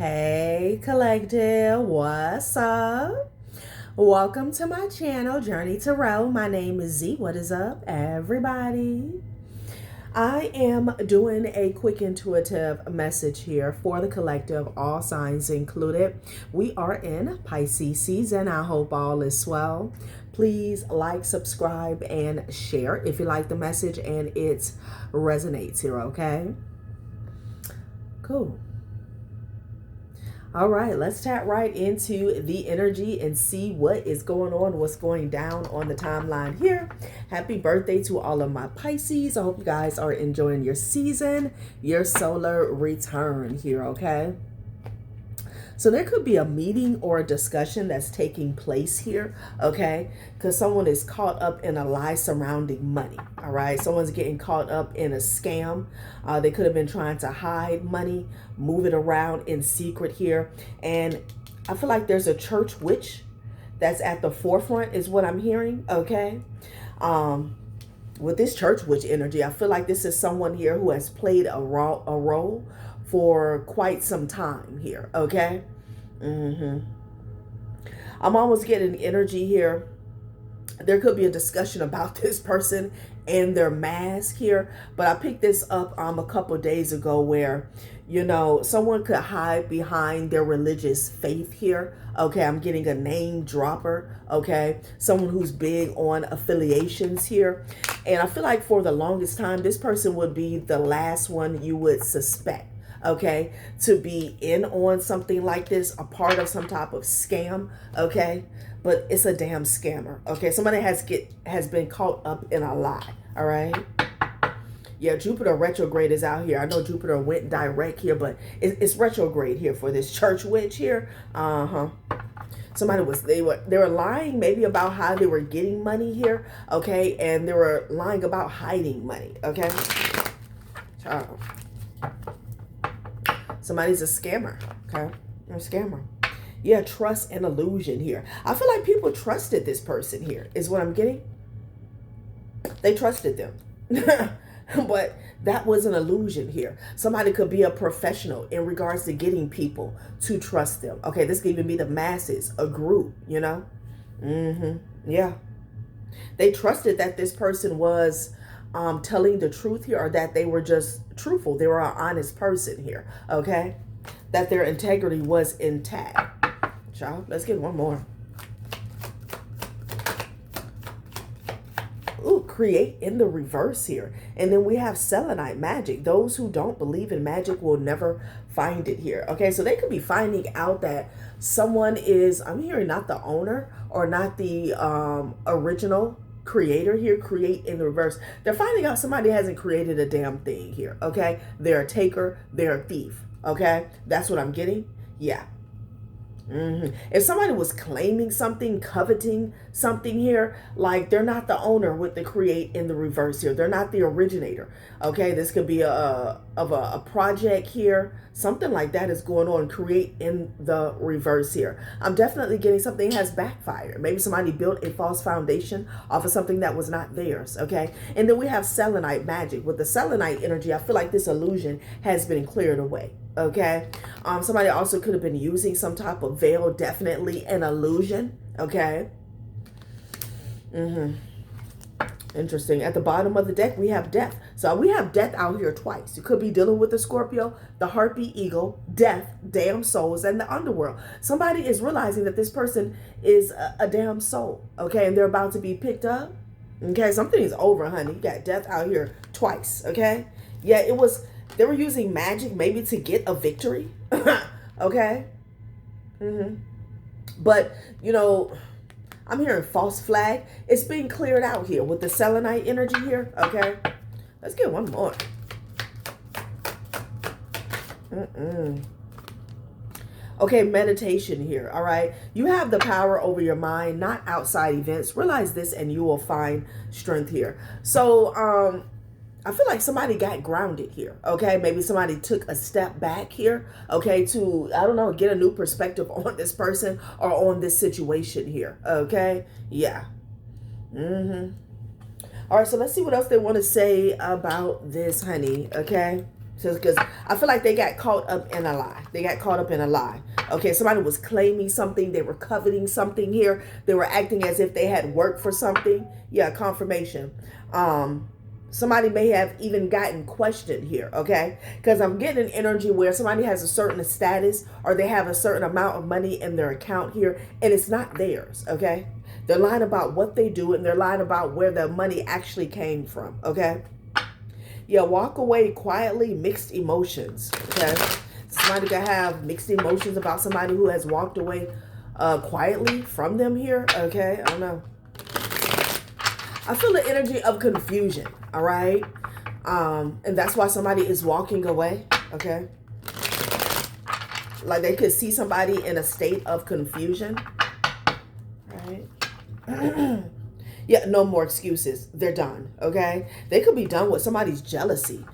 Hey collective, what's up? Welcome to my channel, Journey Tarot. My name is Z. What is up, everybody? I am doing a quick intuitive message here for the collective, all signs included. We are in Pisces season. I hope all is well. Please like, subscribe, and share if you like the message and it resonates here, okay? Cool. All right, let's tap right into the energy and see what is going on, what's going down on the timeline here. Happy birthday to all of my Pisces. I hope you guys are enjoying your season, your solar return here, okay? So there could be a meeting or a discussion that's taking place here, okay? Because someone is caught up in a lie surrounding money, all right? Someone's getting caught up in a scam. They could have been trying to hide money, move it around in secret here. And I feel like there's a church witch that's at the forefront is what I'm hearing, okay? With this church witch energy, I feel like this is someone here who has played a role for quite some time here, okay? I'm almost getting energy here. There could be a discussion about this person and their mask here, but I picked this up a couple days ago where, you know, someone could hide behind their religious faith here. Okay, I'm getting a name dropper, okay? Someone who's big on affiliations here. And I feel like for the longest time, this person would be the last one you would suspect, okay, to be in on something like this, a part of some type of scam, okay? But it's a damn scammer, okay? Somebody has been caught up in a lie, all right? Yeah, Jupiter retrograde is out here. I know Jupiter went direct here, but it's retrograde here for this church witch here. Somebody they were lying maybe about how they were getting money here, okay? And they were lying about hiding money, okay? Child. Somebody's a scammer, okay? They're a scammer. Yeah, trust and illusion here. I feel like people trusted this person here, is what I'm getting. They trusted them. But that was an illusion here. Somebody could be a professional in regards to getting people to trust them. Okay, this could even be the masses, a group, you know? Yeah. They trusted that this person was telling the truth here, or that they were just truthful. They were an honest person here, okay? That their integrity was intact. Child, let's get one more. Ooh, create in the reverse here. And then we have selenite magic. Those who don't believe in magic will never find it here. Okay, so they could be finding out that someone is, I'm hearing not the owner or not the original creator here, create in the reverse. They're finding out somebody hasn't created a damn thing here, okay? They're a taker, they're a thief, okay? That's what I'm getting. Yeah. If somebody was claiming something, coveting something here, like they're not the owner with the create in the reverse here. They're not the originator. Okay, this could be a project here. Something like that is going on. Create in the reverse here. I'm definitely getting something has backfired. Maybe somebody built a false foundation off of something that was not theirs. Okay, and then we have selenite magic. With the selenite energy, I feel like this illusion has been cleared away. Okay, somebody also could have been using some type of veil, definitely an illusion. Okay. Interesting. At the bottom of the deck, we have death. So we have death out here twice. You could be dealing with the Scorpio, the Harpy, Eagle, death, damn souls, and the underworld. Somebody is realizing that this person is a damn soul. Okay, and they're about to be picked up. Okay, something is over, honey. You got death out here twice. Okay, yeah, it was. They were using magic maybe to get a victory. Okay. But, you know, I'm hearing false flag. It's being cleared out here with the selenite energy here. Okay. Let's get one more. Okay, meditation here. All right. You have the power over your mind, not outside events. Realize this and you will find strength here. So, I feel like somebody got grounded here, okay? Maybe somebody took a step back here, okay, to, I don't know, get a new perspective on this person or on this situation here, okay? Yeah. All right, so let's see what else they want to say about this, honey, okay? Because I feel like they got caught up in a lie. They got caught up in a lie. Okay, somebody was claiming something. They were coveting something here. They were acting as if they had worked for something. Yeah, confirmation. Somebody may have even gotten questioned here, okay? Because I'm getting an energy where somebody has a certain status or they have a certain amount of money in their account here and it's not theirs, okay? They're lying about what they do and they're lying about where the money actually came from, okay? Yeah, walk away quietly, mixed emotions, okay? Somebody could have mixed emotions about somebody who has walked away quietly from them here, okay? I don't know. I feel the energy of confusion, all right? And that's why somebody is walking away, okay? Like they could see somebody in a state of confusion, right? Yeah, no more excuses. They're done, okay? They could be done with somebody's jealousy.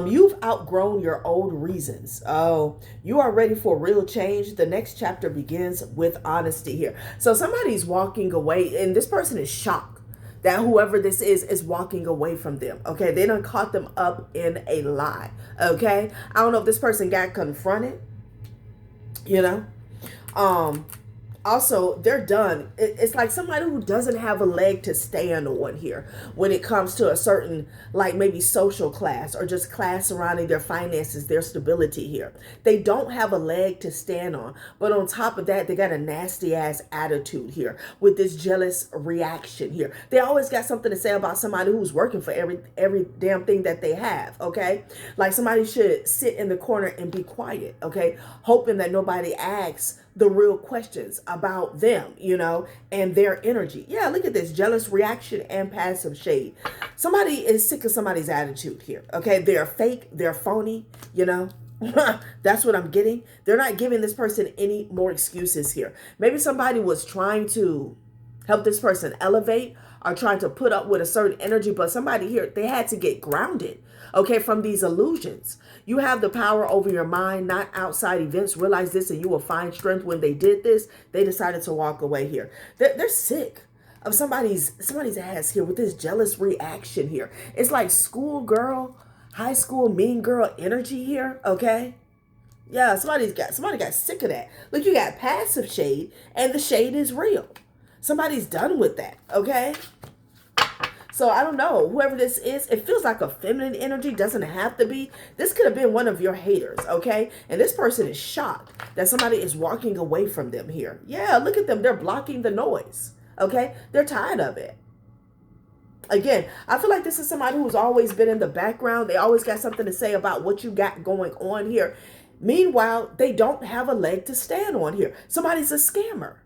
You've outgrown your old reasons. Oh, you are ready for real change. The next chapter begins with honesty here. So somebody's walking away and this person is shocked that whoever this is walking away from them, okay? They done caught them up in a lie, okay? I don't know if this person got confronted, you know? Also, they're done. It's like somebody who doesn't have a leg to stand on here when it comes to a certain, like maybe social class or just class surrounding their finances, their stability here. They don't have a leg to stand on. But on top of that, they got a nasty ass attitude here with this jealous reaction here. They always got something to say about somebody who's working for every damn thing that they have, okay? Like somebody should sit in the corner and be quiet, okay? Hoping that nobody asks the real questions about them, you know, and their energy. Yeah, look at this jealous reaction and passive shade. Somebody is sick of somebody's attitude here, okay? They're fake, they're phony, you know. That's what I'm getting. They're not giving this person any more excuses here. Maybe somebody was trying to help this person elevate or trying to put up with a certain energy, but somebody here, they had to get grounded, okay, from these illusions. You have the power over your mind, not outside events. Realize this and you will find strength. When they did this, they decided to walk away here. They're sick of somebody's ass here with this jealous reaction here. It's like schoolgirl, high school mean girl energy here, okay? Yeah, somebody got sick of that. Look, you got passive shade and the shade is real. Somebody's done with that, okay? So I don't know, whoever this is, it feels like a feminine energy, doesn't have to be. This could have been one of your haters, okay? And this person is shocked that somebody is walking away from them here. Yeah, look at them. They're blocking the noise, okay? They're tired of it. Again, I feel like this is somebody who's always been in the background. They always got something to say about what you got going on here. Meanwhile, they don't have a leg to stand on here. Somebody's a scammer,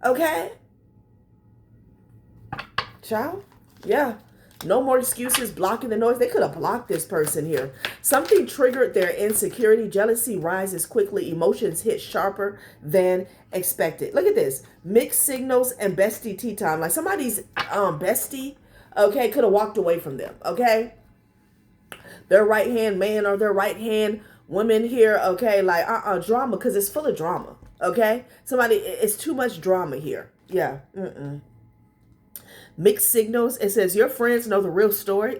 okay? Child? Yeah, no more excuses, blocking the noise. They could have blocked this person here. Something triggered their insecurity. Jealousy rises quickly. Emotions hit sharper than expected. Look at this. Mixed signals and bestie tea time. Like somebody's bestie, okay, could have walked away from them, okay? Their right-hand man or their right-hand woman here, okay? Like, drama, because it's full of drama, okay? Somebody, it's too much drama here. Yeah, Mixed signals. It says your friends know the real story.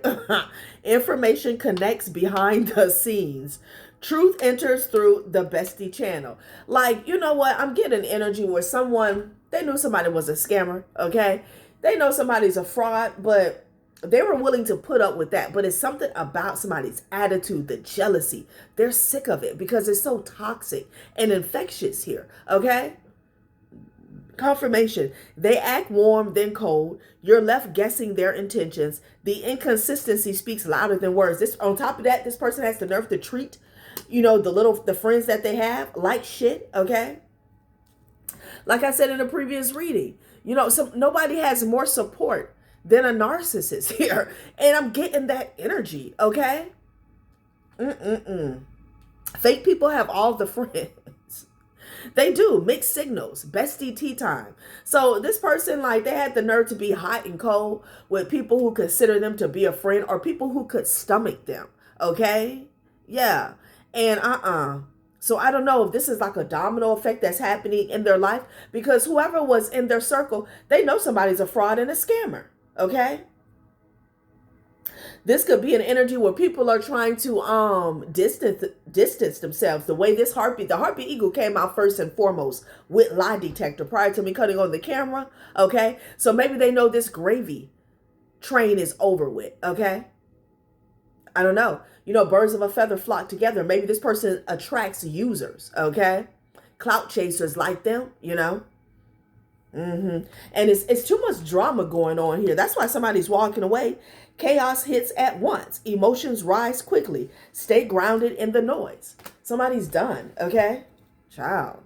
Information connects behind the scenes. Truth enters through the bestie channel. Like, you know what? I'm getting energy where they knew somebody was a scammer, okay? They know somebody's a fraud, but they were willing to put up with that. But it's something about somebody's attitude, the jealousy. They're sick of it because it's so toxic and infectious here, okay? Confirmation. They act warm, then cold. You're left guessing their intentions. The inconsistency speaks louder than words. This, on top of that, this person has the nerve to treat, you know, the friends that they have like shit, okay? Like I said in a previous reading, you know, nobody has more support than a narcissist here. And I'm getting that energy, okay? Fake people have all the friends. They do. Mixed signals. Bestie tea time. So this person, like, they had the nerve to be hot and cold with people who consider them to be a friend or people who could stomach them. Okay? Yeah. And So I don't know if this is like a domino effect that's happening in their life because whoever was in their circle, they know somebody's a fraud and a scammer. Okay? This could be an energy where people are trying to distance themselves. The way this heartbeat, the heartbeat eagle came out first and foremost with lie detector prior to me cutting on the camera. Okay, so maybe they know this gravy train is over with. Okay, I don't know. You know, birds of a feather flock together. Maybe this person attracts users. Okay, clout chasers like them. You know. And it's too much drama going on here. That's why somebody's walking away. Chaos hits at once. Emotions rise quickly. Stay grounded in the noise. Somebody's done, okay? Child.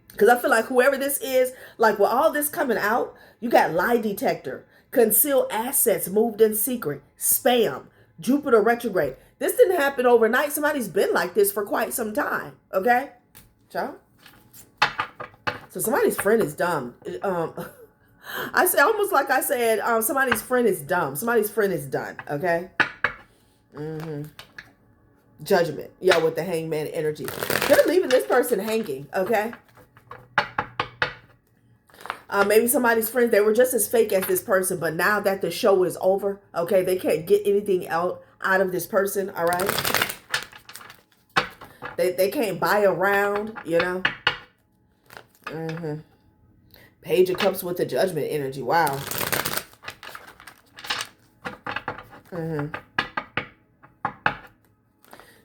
Because I feel like whoever this is, like with all this coming out, you got lie detector, conceal assets moved in secret, spam, Jupiter retrograde. This didn't happen overnight. Somebody's been like this for quite some time, okay? Child. So somebody's friend is dumb. I say almost like I said, somebody's friend is dumb. Somebody's friend is done. Okay. Judgment. Yeah, with the hangman energy. They're leaving this person hanging. Okay. Maybe somebody's friends, they were just as fake as this person, but now that the show is over, okay, they can't get anything out of this person. All right. They can't buy a round, you know. Page of Cups with the Judgment energy. Wow.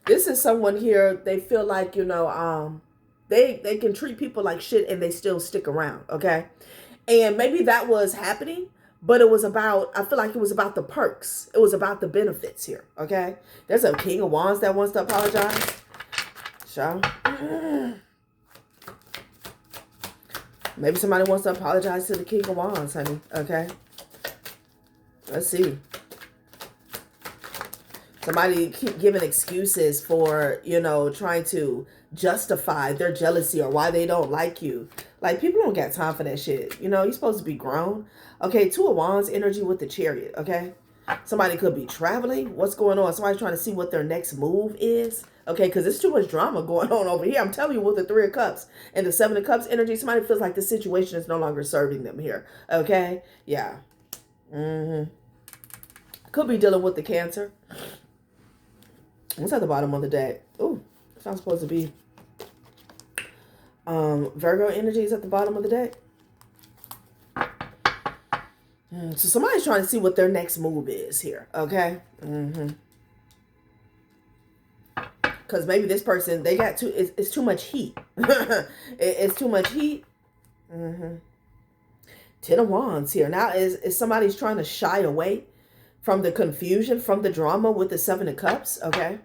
This is someone here, they feel like, you know, they can treat people like shit and they still stick around, okay? And maybe that was happening, but it was about, I feel like it was about the perks. It was about the benefits here, okay? There's a King of Wands that wants to apologize. So, maybe somebody wants to apologize to the King of Wands, honey. Okay. Let's see. Somebody keep giving excuses for, you know, trying to justify their jealousy or why they don't like you. Like, people don't got time for that shit. You know, you're supposed to be grown. Okay, Two of Wands energy with the Chariot, okay? Somebody could be traveling. What's going on? Somebody's trying to see what their next move is. Okay, because there's too much drama going on over here. I'm telling you, with the Three of Cups and the Seven of Cups energy, somebody feels like the situation is no longer serving them here. Okay, yeah. Could be dealing with the Cancer. What's at the bottom of the deck? Ooh, it's not supposed to be. Virgo energy is at the bottom of the deck. So somebody's trying to see what their next move is here. Okay. Because maybe this person, they got too, it's too much heat. It's too much heat. Ten of Wands here. Now is somebody's trying to shy away from the confusion, from the drama with the Seven of Cups. Okay.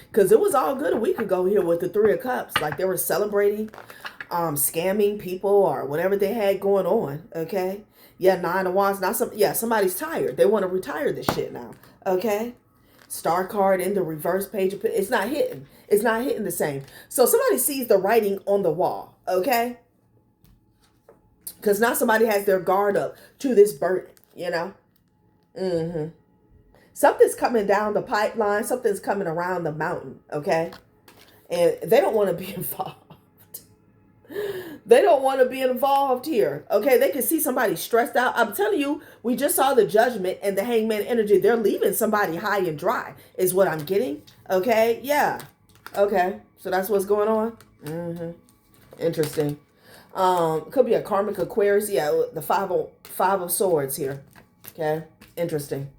Because it was all good a week ago here with the Three of Cups. Like they were celebrating, scamming people or whatever they had going on. Okay. Yeah, Nine of Wands. Somebody's tired. They want to retire this shit now. Okay. Star card in the reverse page. It's not hitting. It's not hitting the same. So somebody sees the writing on the wall. Okay. Because now somebody has their guard up to this burden, you know. Something's coming down the pipeline. Something's coming around the mountain, okay? And they don't want to be involved. They don't want to be involved here, okay? They can see somebody stressed out. I'm telling you, we just saw the Judgment and the Hangman energy. They're leaving somebody high and dry is what I'm getting, okay? Yeah, okay. So that's what's going on? Interesting. Could be a karmic Aquarius. Yeah, the five of Swords here. Okay, interesting.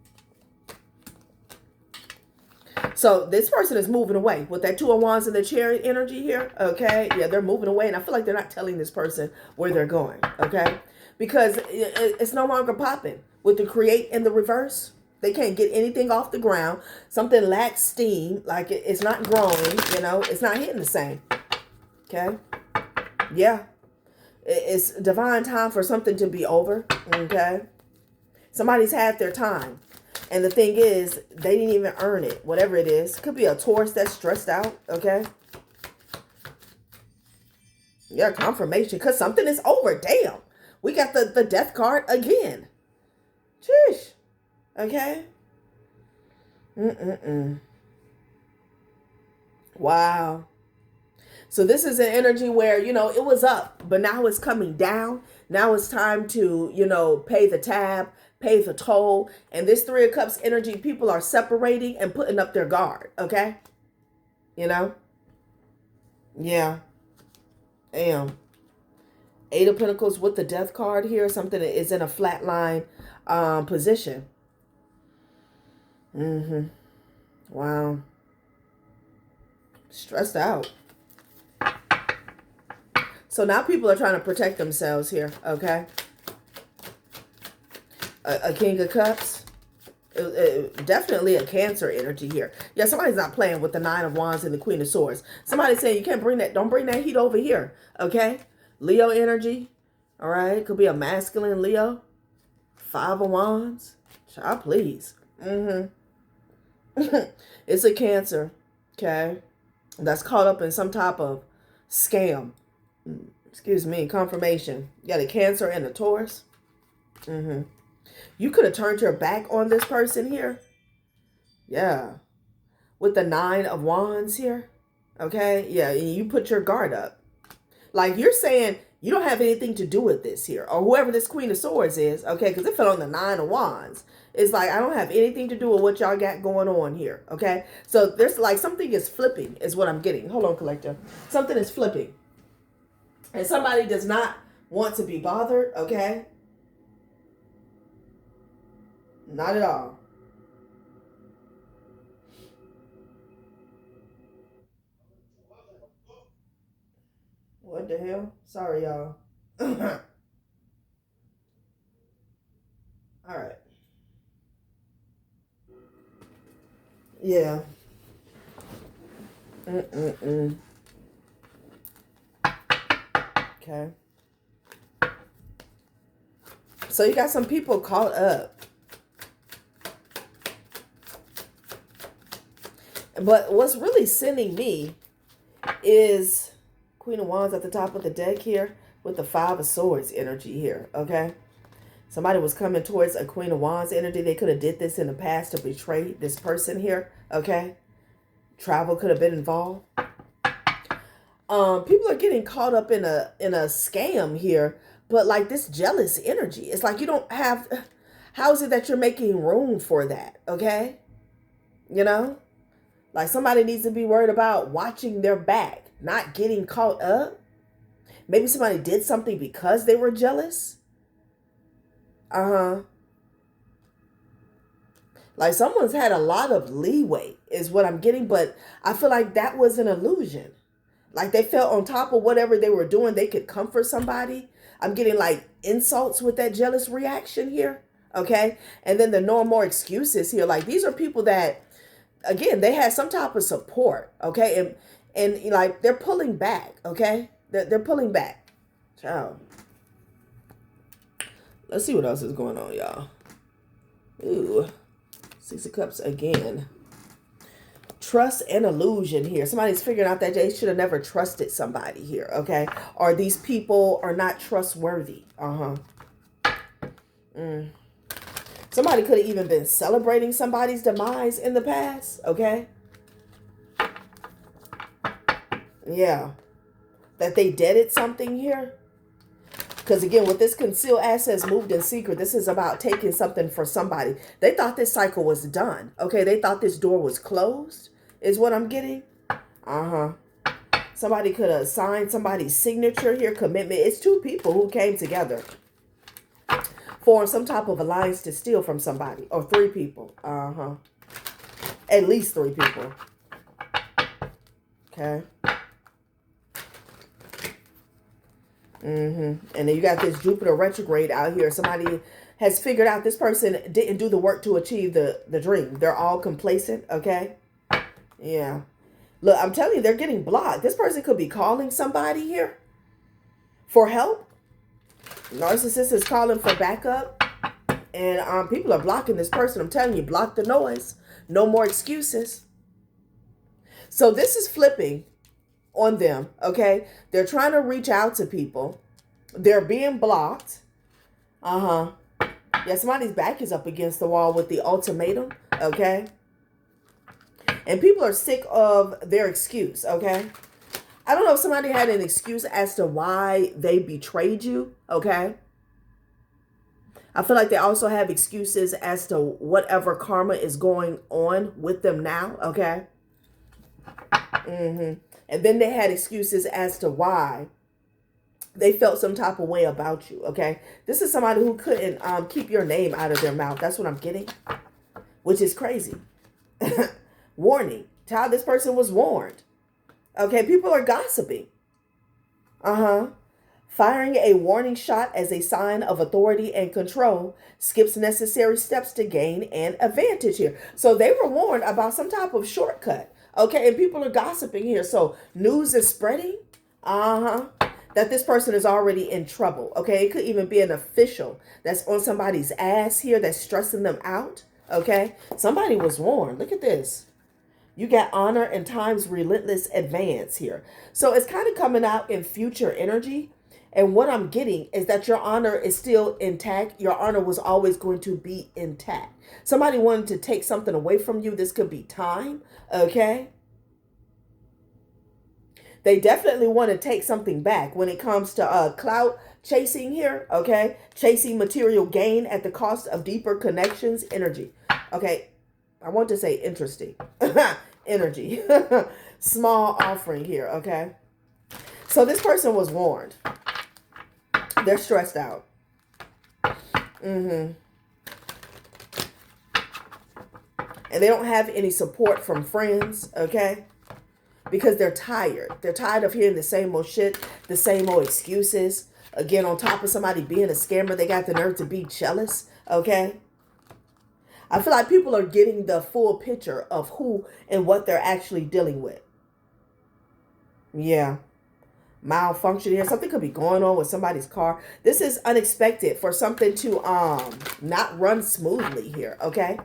So this person is moving away with that Two of Wands and the Chariot energy here. Okay, yeah, they're moving away, and I feel like they're not telling this person where they're going. Okay, because it's no longer popping with the Create in the reverse. They can't get anything off the ground. Something lacks steam. Like it's not growing. You know, it's not hitting the same. Okay, yeah. It's divine time for something to be over, okay? Somebody's had their time. And the thing is, they didn't even earn it, whatever it is. Could be a Taurus that's stressed out, okay? Yeah, confirmation, because something is over. Damn. We got the death card again. Sheesh. Okay? Wow. So this is an energy where, you know, it was up, but now it's coming down. Now it's time to, you know, pay the tab, pay the toll. And this Three of Cups energy, people are separating and putting up their guard, okay? You know? Yeah. Damn. Eight of Pentacles with the Death card here. Something that is in a flatline position. Wow. Stressed out. So now people are trying to protect themselves here, okay? A King of Cups. Definitely a Cancer energy here. Yeah, somebody's not playing with the Nine of Wands and the Queen of Swords. Somebody's saying you can't bring that, don't bring that heat over here, okay? Leo energy, all right? Could be a masculine Leo. Five of Wands. Child, please. It's a Cancer, okay? That's caught up in some type of scam. Excuse me, confirmation. You got a Cancer and a Taurus. You could have turned your back on this person here. Yeah. With the Nine of Wands here. Okay? Yeah, you put your guard up. Like you're saying you don't have anything to do with this here. Or whoever this Queen of Swords is. Okay? Because it fell on the Nine of Wands. It's like, I don't have anything to do with what y'all got going on here. Okay? So there's like something is flipping is what I'm getting. Hold on, collector. Something is flipping. And somebody does not want to be bothered. Okay? Not at all. What the hell? Sorry, y'all. All right. Yeah. Okay. So you got some people caught up. But what's really sending me is Queen of Wands at the top of the deck here with the Five of Swords energy here, okay? Somebody was coming towards a Queen of Wands energy. They could have did this in the past to betray this person here, okay? Travel could have been involved. People are getting caught up in a scam here, but like this jealous energy. It's like you don't have, how is it that you're making room for that, okay? You know? Like somebody needs to be worried about watching their back, not getting caught up. Maybe somebody did something because they were jealous. Like someone's had a lot of leeway is what I'm getting, but I feel like that was an illusion. Like they felt on top of whatever they were doing, they could comfort somebody. I'm getting like insults with that jealous reaction here. Okay. And then the no more excuses here. Like these are people that, again, they had some type of support, okay? And like, they're pulling back, okay? They're pulling back. Ciao. Let's see what else is going on, y'all. Ooh. Six of Cups again. Trust and illusion here. Somebody's figuring out that they should have never trusted somebody here, okay? Or these people are not trustworthy. Somebody could have even been celebrating somebody's demise in the past, okay? Yeah. That they debted something here. Because again, with this concealed assets moved in secret, this is about taking something for somebody. They thought this cycle was done, okay? They thought this door was closed, is what I'm getting. Somebody could have signed somebody's signature here, commitment. It's two people who came together for some type of alliance to steal from somebody. Or three people. At least three people. Okay. And then you got this Jupiter retrograde out here. Somebody has figured out this person didn't do the work to achieve the dream. They're all complacent. Okay. Yeah. Look, I'm telling you, they're getting blocked. This person could be calling somebody here for help. Narcissist is calling for backup. And people are blocking this person. I'm telling you, block the noise. No more excuses. So this is flipping on them, okay? They're trying to reach out to people. They're being blocked. Yeah, somebody's back is up against the wall with the ultimatum, okay? And people are sick of their excuse, okay? I don't know if somebody had an excuse as to why they betrayed you, okay? I feel like they also have excuses as to whatever karma is going on with them now, okay? And then they had excuses as to why they felt some type of way about you, okay? This is somebody who couldn't keep your name out of their mouth. That's what I'm getting, which is crazy. Warning. Child, this person was warned. Okay, people are gossiping. Firing a warning shot as a sign of authority and control skips necessary steps to gain an advantage here. So they were warned about some type of shortcut. Okay, and people are gossiping here. So news is spreading. That this person is already in trouble. Okay, it could even be an official that's on somebody's ass here that's stressing them out. Okay, somebody was warned. Look at this. You got honor and time's relentless advance here. So it's kind of coming out in future energy. And what I'm getting is that your honor is still intact. Your honor was always going to be intact. Somebody wanted to take something away from you. This could be time. Okay. They definitely want to take something back when it comes to clout chasing here. Okay. Chasing material gain at the cost of deeper connections, energy. Okay. I want to say interesting. Energy. Small offering here. Okay. So this person was warned. They're stressed out. And they don't have any support from friends, okay? Because they're tired. They're tired of hearing the same old shit, the same old excuses. Again, on top of somebody being a scammer, they got the nerve to be jealous, okay? I feel like people are getting the full picture of who and what they're actually dealing with. Yeah. Malfunction here. Something could be going on with somebody's car. This is unexpected for something to not run smoothly here, okay?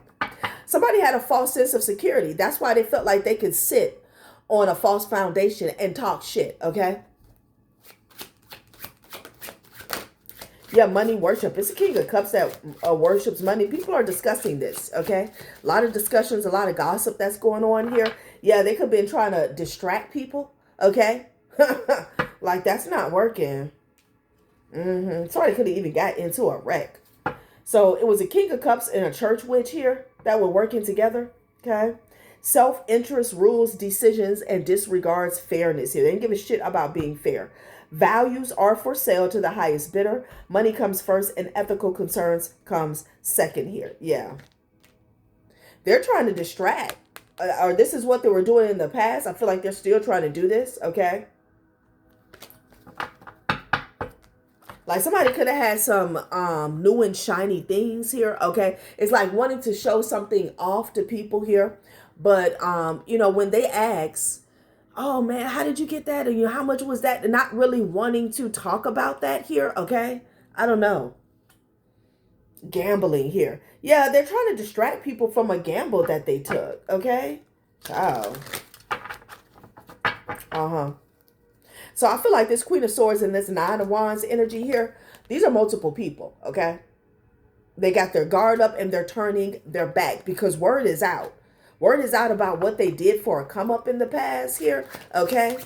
Somebody had a false sense of security. That's why they felt like they could sit on a false foundation and talk shit, okay? Yeah, money worship. It's a King of Cups that worships money. People are discussing this, okay? A lot of discussions, a lot of gossip that's going on here. Yeah, they could have been trying to distract people, okay? Like, that's not working. Somebody could have even got into a wreck. So it was a King of Cups and a church witch here that were working together, okay? Self-interest rules decisions and disregards fairness here. They didn't give a shit about being fair. Values are for sale to the highest bidder. Money comes first and ethical concerns comes second here. Yeah. They're trying to distract. Or this is what they were doing in the past. I feel like they're still trying to do this, okay? Like somebody could have had some new and shiny things here, okay? It's like wanting to show something off to people here. But, you know, when they ask, oh, man, how did you get that? And, you know, how much was that? And not really wanting to talk about that here, okay? I don't know. Gambling here. Yeah, they're trying to distract people from a gamble that they took, okay? Oh. So I feel like this Queen of Swords and this Nine of Wands energy here, these are multiple people, okay? They got their guard up and they're turning their back because word is out. Word is out about what they did for a come up in the past here, okay?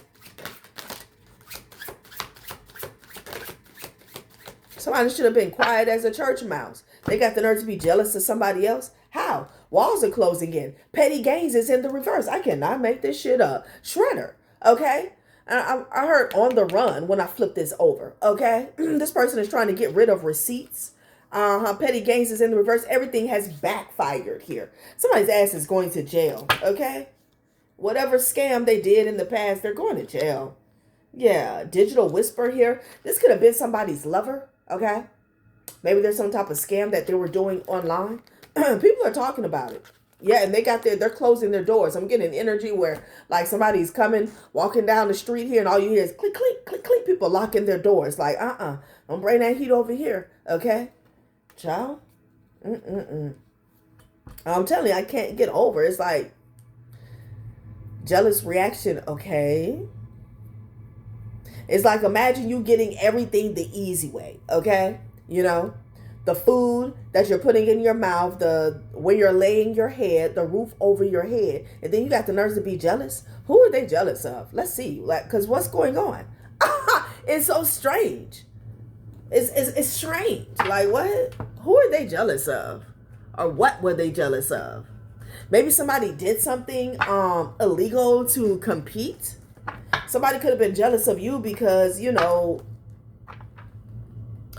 Somebody should have been quiet as a church mouse. They got the nerve to be jealous of somebody else. How? Walls are closing in. Petty gains is in the reverse. I cannot make this shit up. Shredder, okay? I heard on the run when I flipped this over, okay? This person is trying to get rid of receipts. Petty gains is in the reverse. Everything has backfired here. Somebody's ass is going to jail, okay? Whatever scam they did in the past, they're going to jail. Yeah, digital whisper here. This could have been somebody's lover, okay? Maybe there's some type of scam that they were doing online. People are talking about it. Yeah, and they're closing their doors. I'm getting energy where like somebody's coming, walking down the street here and all you hear is click, click, click, click. People locking their doors like, don't bring that heat over here, okay? Child? I'm telling you, I can't get over. It's like jealous reaction, okay? It's like imagine you getting everything the easy way, okay? You know? the food that you're putting in your mouth, the where you're laying your head, the roof over your head, and then you got the nerves to be jealous. Who are they jealous of? Let's see, like, because what's going on? It's so strange. It's strange. Like, what? Who are they jealous of, or what were they jealous of? Maybe somebody did something illegal to compete. Somebody could have been jealous of you because, you know,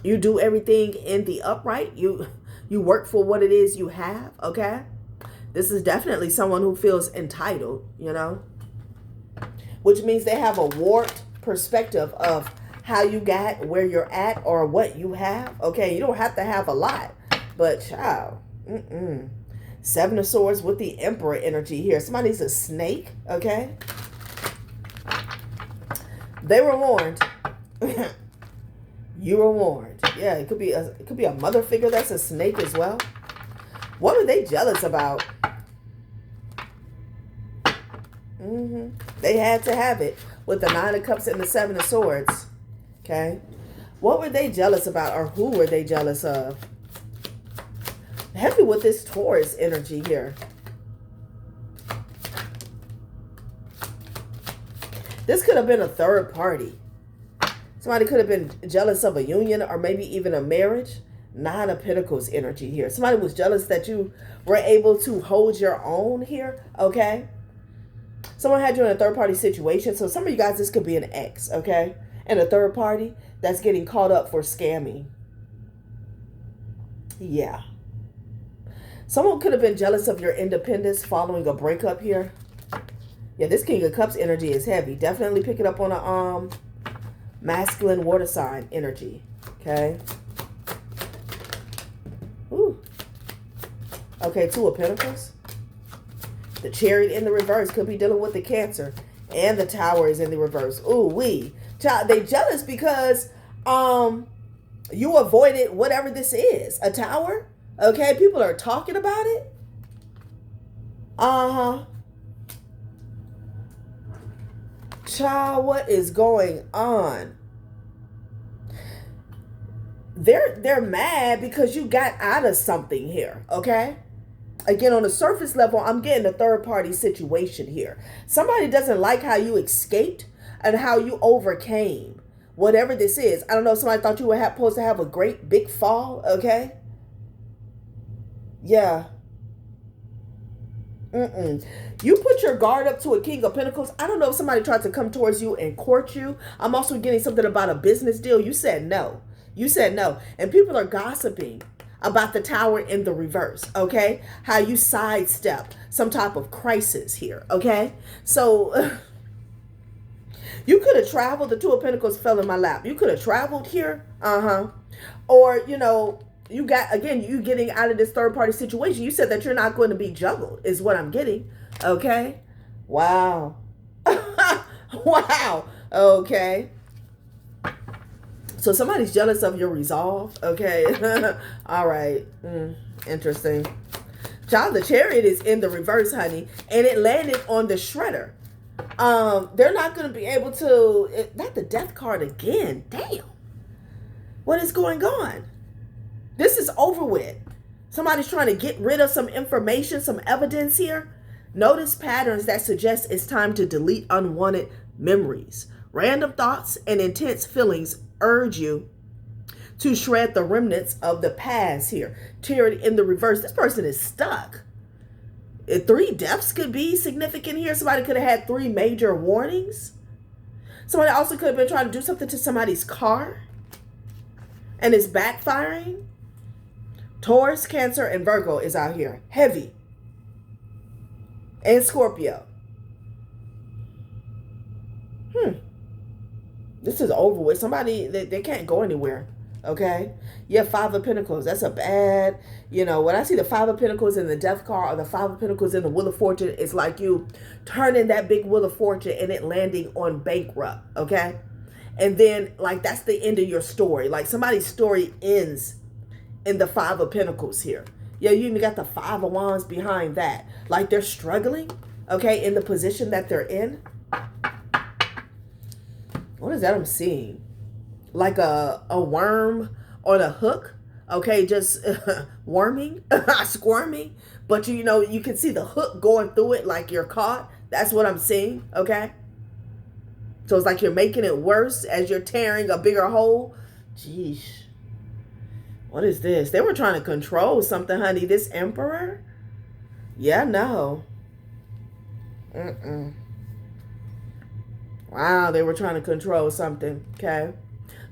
you do everything in the upright. You work for what it is you have, okay? This is definitely someone who feels entitled, you know? Which means they have a warped perspective of how you got where you're at or what you have, okay? You don't have to have a lot, but child, Seven of Swords with the Emperor energy here. Somebody's a snake, okay? They were warned. You were warned. Yeah, it could be a mother figure that's a snake as well. What were they jealous about? They had to have it with the Nine of Cups and the Seven of Swords. Okay. What were they jealous about, or who were they jealous of? Heavy with this Taurus energy here. This could have been a third party. Somebody could have been jealous of a union or maybe even a marriage. Nine of Pentacles energy here. Somebody was jealous that you were able to hold your own here, okay? Someone had you in a third party situation. So some of you guys, this could be an ex, okay? And a third party that's getting caught up for scamming. Yeah. Someone could have been jealous of your independence following a breakup here. Yeah, this King of Cups energy is heavy. Definitely pick it up on a masculine water sign energy. Okay. Ooh. Okay, Two of Pentacles. The Chariot in the reverse could be dealing with the Cancer. And the Tower is in the reverse. Ooh, child, they jealous because you avoided whatever this is. A tower. Okay, people are talking about it. Child, what is going on? They're mad because you got out of something here, okay? Again, on the surface level, I'm getting a third party situation here. Somebody doesn't like how you escaped and how you overcame whatever this is. I don't know, somebody thought you were supposed to have a great big fall, okay? Yeah. You put your guard up to a King of Pentacles. I don't know if somebody tried to come towards you and court you. I'm also getting something about a business deal. You said no. You said no. And people are gossiping about the Tower in the reverse, okay? How you sidestep some type of crisis here, okay? So you could have traveled. The Two of Pentacles fell in my lap. You could have traveled here. Or, you know, you getting out of this third party situation. You said that you're not going to be juggled is what I'm getting. Okay. Wow. Wow. Okay. So somebody's jealous of your resolve. Okay. All right. Interesting. Child, the Chariot is in the reverse, honey. And it landed on the Shredder. They're not going to be able to, not the Death card again. Damn. What is going on? This is over with. Somebody's trying to get rid of some information, some evidence here. Notice patterns that suggest it's time to delete unwanted memories. Random thoughts and intense feelings urge you to shred the remnants of the past here. Chariot in the reverse. This person is stuck. 3 deaths could be significant here. Somebody could have had 3 major warnings. Somebody also could have been trying to do something to somebody's car and it's backfiring. Taurus, Cancer, and Virgo is out here. Heavy. And Scorpio. This is over with. Somebody, they can't go anywhere. Okay? Yeah, 5 of Pentacles. That's a bad, you know, when I see the 5 of Pentacles in the Death card or the 5 of Pentacles in the Wheel of Fortune, it's like you turning that big Wheel of Fortune and it landing on bankrupt. Okay? And then, like, that's the end of your story. Like, somebody's story ends in the 5 of Pentacles here. Yeah, you even got the 5 of Wands behind that. Like, they're struggling, okay, in the position that they're in. What is that I'm seeing? Like a worm on a hook, okay, just worming, squirming, but you know, you can see the hook going through it like you're caught. That's what I'm seeing, okay? So it's like you're making it worse as you're tearing a bigger hole. Jeez. What is this? They were trying to control something, honey. This emperor? Yeah, no. Mm-mm. Wow, they were trying to control something. Okay.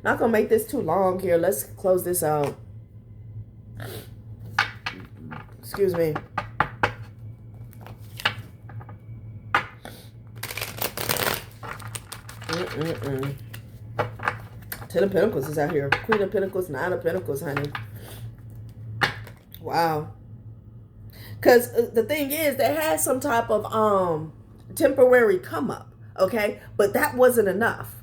Not gonna make this too long here. Let's close this out. Excuse me. Mm-mm-mm. Ten of Pentacles is out here. Queen of Pentacles, Nine of Pentacles, honey. Wow. Because the thing is, they had some type of temporary come up, okay? But that wasn't enough.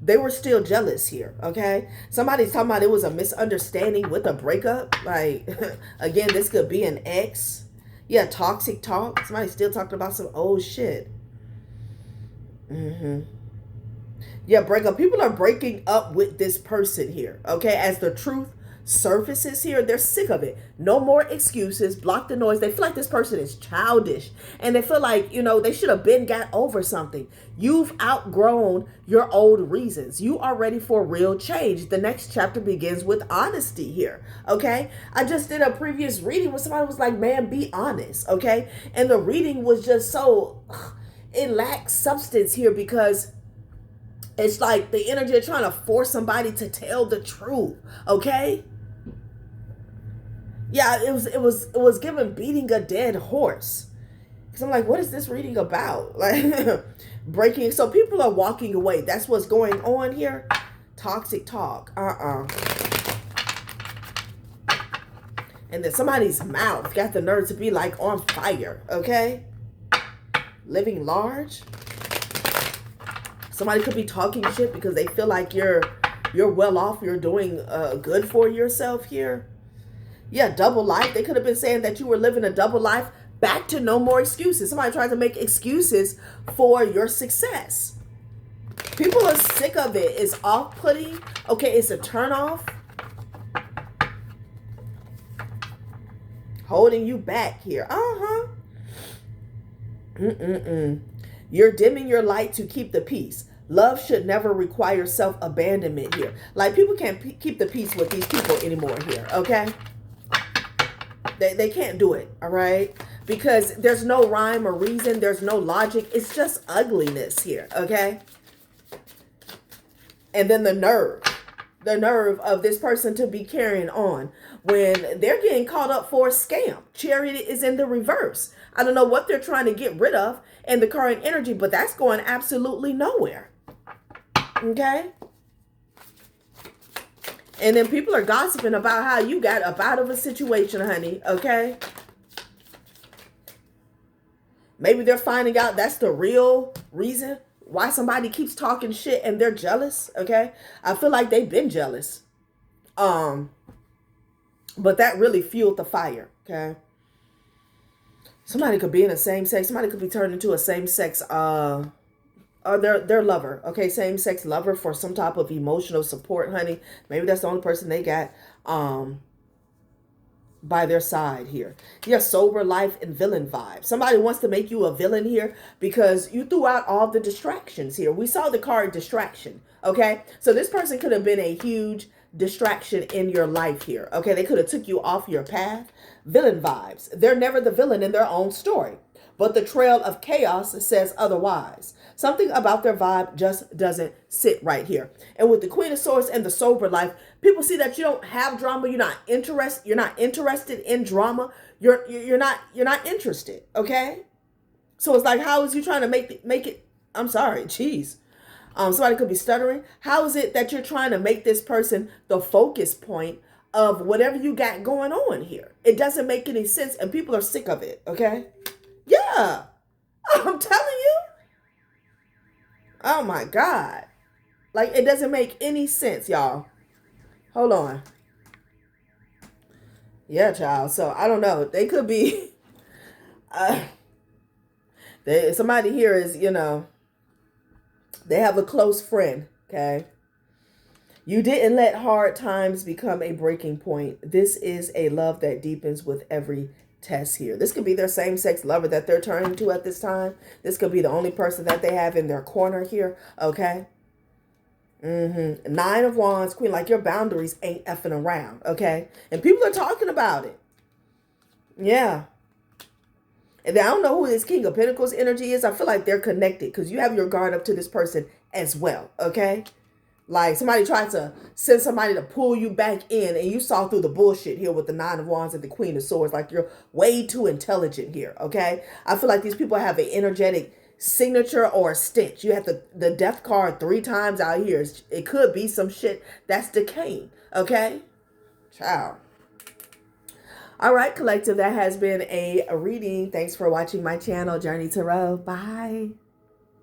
They were still jealous here, okay? Somebody's talking about it was a misunderstanding with a breakup. Like, again, this could be an ex. Yeah, toxic talk. Somebody's still talking about some old shit. Mm-hmm. Yeah, breakup. People are breaking up with this person here, okay? As the truth surfaces here, they're sick of it. No more excuses. Block the noise. They feel like this person is childish. And they feel like, you know, they should have been got over something. You've outgrown your old reasons. You are ready for real change. The next chapter begins with honesty here, okay? I just did a previous reading where somebody was like, man, be honest, okay? And the reading was just so, it lacks substance here because it's like the energy of trying to force somebody to tell the truth, okay? Yeah, it was given beating a dead horse. Because I'm like, what is this reading about? Like, breaking. So people are walking away. That's what's going on here. Toxic talk. And then somebody's mouth got the nerve to be like on fire, okay? Living large. Somebody could be talking shit because they feel like you're well off. You're doing good for yourself here. Yeah, double life. They could have been saying that you were living a double life. Back to no more excuses. Somebody tries to make excuses for your success. People are sick of it. It's off-putting. Okay, it's a turn-off. Holding you back here. You're dimming your light to keep the peace. Love should never require self-abandonment here. Like, people can't keep the peace with these people anymore here, okay? They can't do it, all right? Because there's no rhyme or reason. There's no logic. It's just ugliness here, okay? And then the nerve of this person to be carrying on when they're getting caught up for a scam. Charity is in the reverse. I don't know what they're trying to get rid of in the current energy, but that's going absolutely nowhere. Okay? And then people are gossiping about how you got up out of a situation, honey. Okay? Maybe they're finding out that's the real reason why somebody keeps talking shit and they're jealous. Okay? I feel like they've been jealous. But that really fueled the fire. Okay? Somebody could be in a same sex. Somebody could be turned into a same sex or their lover, okay, same-sex lover for some type of emotional support, honey. Maybe that's the only person they got by their side here. Yeah, sober life and villain vibe. Somebody wants to make you a villain here because you threw out all the distractions here. We saw the card distraction, okay? So this person could have been a huge distraction in your life here, okay? They could have took you off your path. Villain vibes. They're never the villain in their own story. But the trail of chaos says otherwise. Something about their vibe just doesn't sit right here. And with the Queen of Swords and the sober life, people see that you don't have drama. You're not interested in drama. You're not interested. Okay. So it's like, how is you trying to make it? I'm sorry. Jeez. Somebody could be stuttering. How is it that you're trying to make this person the focus point of whatever you got going on here? It doesn't make any sense, and people are sick of it. Okay. Yeah, I'm telling you. Oh my God. Like, it doesn't make any sense, y'all. Hold on. Yeah, child. So, I don't know. They could be, somebody here is, you know, they have a close friend, okay? You didn't let hard times become a breaking point. This is a love that deepens with every test here. This could be their same-sex lover that they're turning to at this time. This could be the only person that they have in their corner here, okay? Nine of Wands, Queen, like your boundaries ain't effing around, okay? And people are talking about it. Yeah. And I don't know who this King of Pentacles energy is. I feel like they're connected because you have your guard up to this person as well, okay? Like somebody tried to send somebody to pull you back in and you saw through the bullshit here with the Nine of Wands and the Queen of Swords. Like you're way too intelligent here, okay? I feel like these people have an energetic signature or a stench. You have the death card 3 times out here. It could be some shit that's decaying, okay? Ciao. All right, collective, that has been a reading. Thanks for watching my channel, Journey Tarot. Bye.